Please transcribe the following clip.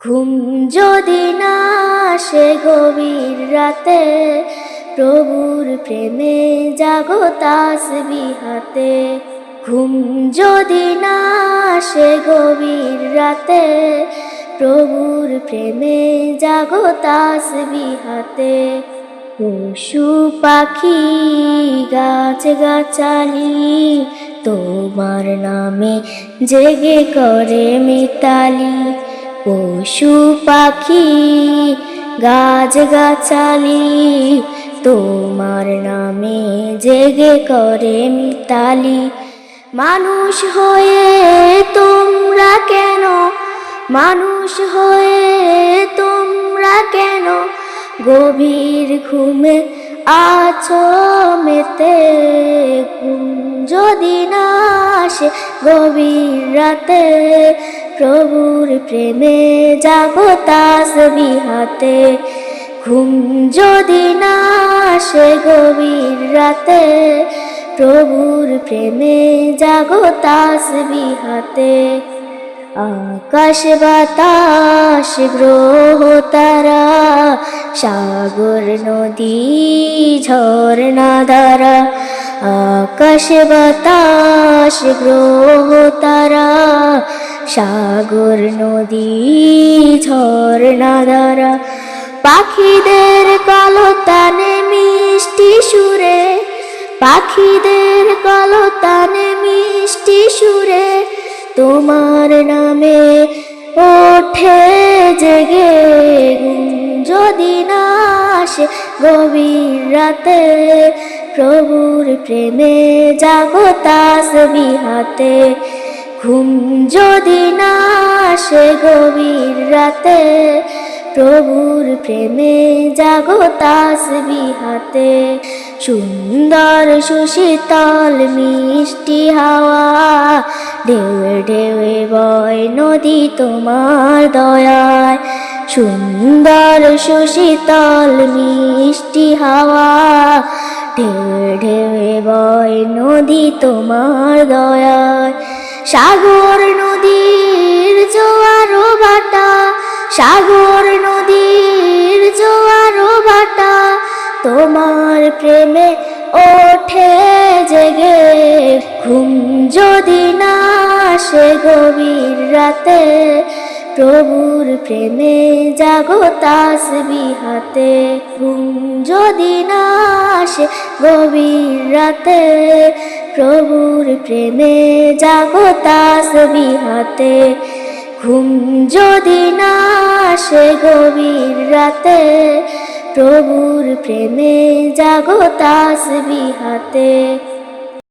ঘুম যদি না আসে গভীর রাতে, প্রভুর প্রেমে জাগো তাসবিহ হাতে। ঘুম যদি না আসে গভীর রাতে, প্রভুর প্রেমে জাগো তাসবিহ হাতে। পশু পাখি গাছ গাছালি তোমার নামে জেগে করে মিতালি। পশু পাখি গাছ গাছালি তোমার নামে জেগে করে মিতালি। মানুষ হয়ে তোমরা কেন, মানুষ হয়ে তোমরা কেন গভীর ঘুমে আছো মেতে। ঘুম যদি না আসে গভীর রাতে, প্রভুর প্রেমে জাগো তাসবিহ হাতে। ঘুম যদি না আসে গভীর রাতে, প্রভুর প্রেমে জাগো তাসবিহ হাতে। আকাশ বাতাস গ্রহ তারা, সাগর নদী ঝরনা ধারা। আকাশ বাতাস গ্রহ তারা, সাগর নদী ঝরনা ধারা। পাখিদের কলতানে মিষ্টি সুরে, পাখিদের কলতানে মিষ্টি সুরে তোমার নামে ওঠে জেগে। ঘুম যদি না আসে গভীর রাতে, প্রভুর প্রেমে জাগো তাসবিহ হাতে। ঘুম যদি না আসে গভীর রাতে, প্রভুর প্রেমে জাগো তাসবিহ হাতে। সুন্দর সুশীতল মিষ্টি হাওয়া, ঢেউয়ে ঢেউয়ে বয় নদী তোমার দয়ায়। সুন্দর সুশীতল মিষ্টি হাওয়া, ঢেউয়ে ঢেউয়ে বয় নদী তোমার দয়ায়। সাগর নদীর জোয়ারো ভাটা, সাগর নদীর জোয়ারো ভাটা তোমার প্রেমে ওঠে জেগে। ঘুম যদি না আসে গভীর রাতে, প্রভুর প্রেমে জাগো তাসবিহ হাতে। ঘুম যদি না আসে গভীর রাতে, প্রভুর প্রেমে জাগো তাসবিহ হাতে। ঘুম যদি না আসে গভীর রাতে, প্রভুর প্রেমে জাগো তাসবিহ হাতে।